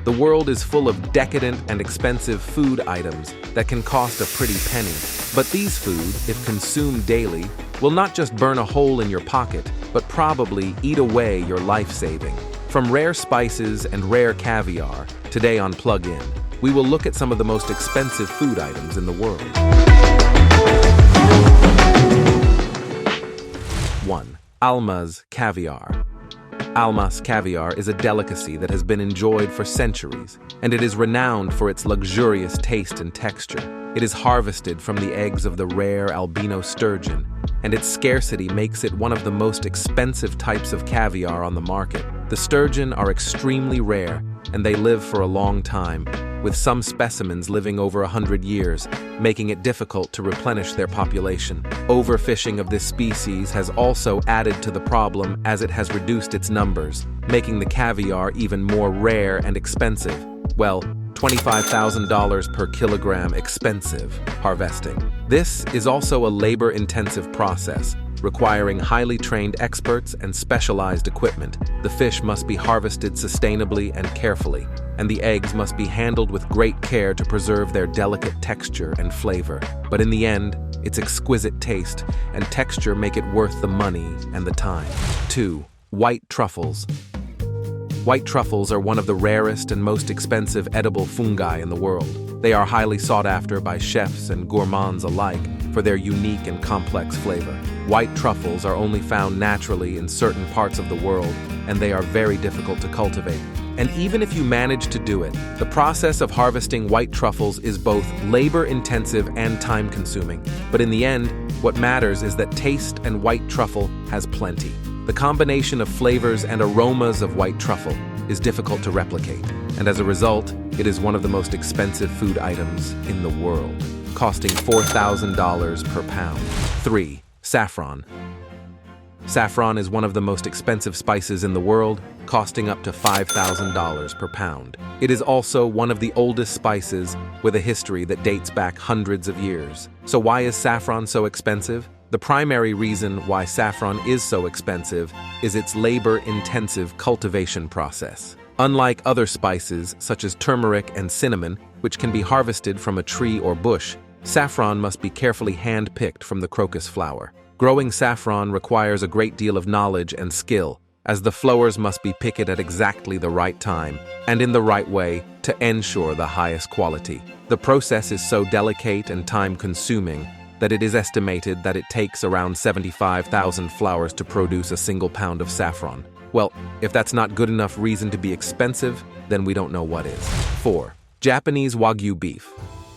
The world is full of decadent and expensive food items that can cost a pretty penny. But these food, if consumed daily, will not just burn a hole in your pocket, but probably eat away your life saving. From rare spices and rare caviar, today on Plug In, we will look at some of the most expensive food items in the world. 1. Almas Caviar. Almas Caviar is a delicacy that has been enjoyed for centuries, and it is renowned for its luxurious taste and texture. It is harvested from the eggs of the rare albino sturgeon, and its scarcity makes it one of the most expensive types of caviar on the market. The sturgeon are extremely rare, and they live for a long time, with some specimens living over 100 years, making it difficult to replenish their population. Overfishing of this species has also added to the problem as it has reduced its numbers, making the caviar even more rare and expensive. Well, $25,000 per kilogram expensive harvesting. This is also a labor-intensive process, requiring highly trained experts and specialized equipment. The fish must be harvested sustainably and carefully, and the eggs must be handled with great care to preserve their delicate texture and flavor. But in the end, its exquisite taste and texture make it worth the money and the time. 2. White truffles. White truffles are one of the rarest and most expensive edible fungi in the world. They are highly sought after by chefs and gourmands alike for their unique and complex flavor. White truffles are only found naturally in certain parts of the world, and they are very difficult to cultivate. And even if you manage to do it, the process of harvesting white truffles is both labor-intensive and time-consuming. But in the end, what matters is that taste and white truffle has plenty. The combination of flavors and aromas of white truffle is difficult to replicate, and as a result, it is one of the most expensive food items in the world, costing $4,000 per pound. 3. Saffron. Saffron is one of the most expensive spices in the world, costing up to $5,000 per pound. It is also one of the oldest spices with a history that dates back hundreds of years. So why is saffron so expensive? The primary reason why saffron is so expensive is its labor-intensive cultivation process. Unlike other spices, such as turmeric and cinnamon, which can be harvested from a tree or bush, saffron must be carefully hand-picked from the crocus flower. Growing saffron requires a great deal of knowledge and skill, as the flowers must be picked at exactly the right time and in the right way to ensure the highest quality. The process is so delicate and time-consuming that it is estimated that it takes around 75,000 flowers to produce a single pound of saffron. Well, if that's not good enough reason to be expensive, then we don't know what is. 4. Japanese Wagyu beef.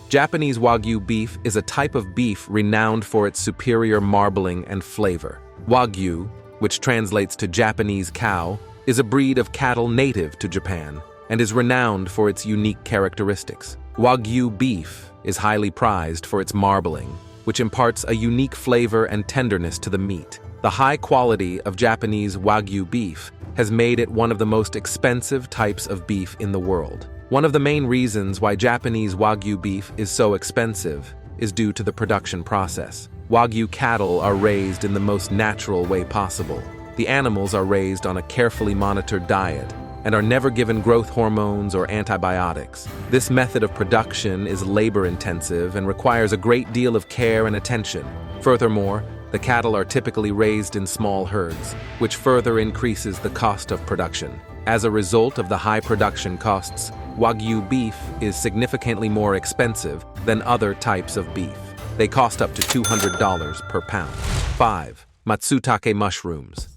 Japanese Wagyu beef is a type of beef renowned for its superior marbling and flavor. Wagyu, which translates to Japanese cow, is a breed of cattle native to Japan and is renowned for its unique characteristics. Wagyu beef is highly prized for its marbling, which imparts a unique flavor and tenderness to the meat. The high quality of Japanese Wagyu beef has made it one of the most expensive types of beef in the world. One of the main reasons why Japanese Wagyu beef is so expensive is due to the production process. Wagyu cattle are raised in the most natural way possible. The animals are raised on a carefully monitored diet and are never given growth hormones or antibiotics. This method of production is labor-intensive and requires a great deal of care and attention. Furthermore, the cattle are typically raised in small herds, which further increases the cost of production. As a result of the high production costs, Wagyu beef is significantly more expensive than other types of beef. They cost up to $200 per pound. 5. Matsutake mushrooms.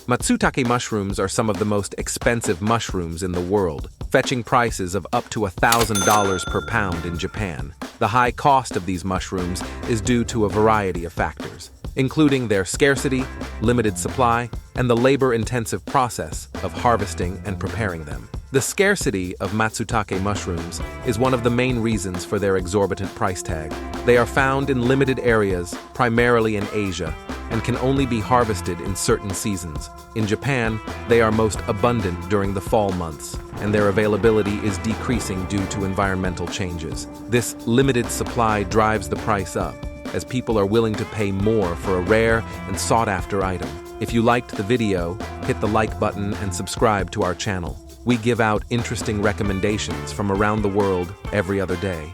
Matsutake mushrooms are some of the most expensive mushrooms in the world, fetching prices of up to $1,000 per pound in Japan. The high cost of these mushrooms is due to a variety of factors, including their scarcity, limited supply, and the labor-intensive process of harvesting and preparing them. The scarcity of Matsutake mushrooms is one of the main reasons for their exorbitant price tag. They are found in limited areas, primarily in Asia, and can only be harvested in certain seasons. In Japan, they are most abundant during the fall months, and their availability is decreasing due to environmental changes. This limited supply drives the price up, as people are willing to pay more for a rare and sought-after item. If you liked the video, hit the like button and subscribe to our channel. We give out interesting recommendations from around the world every other day.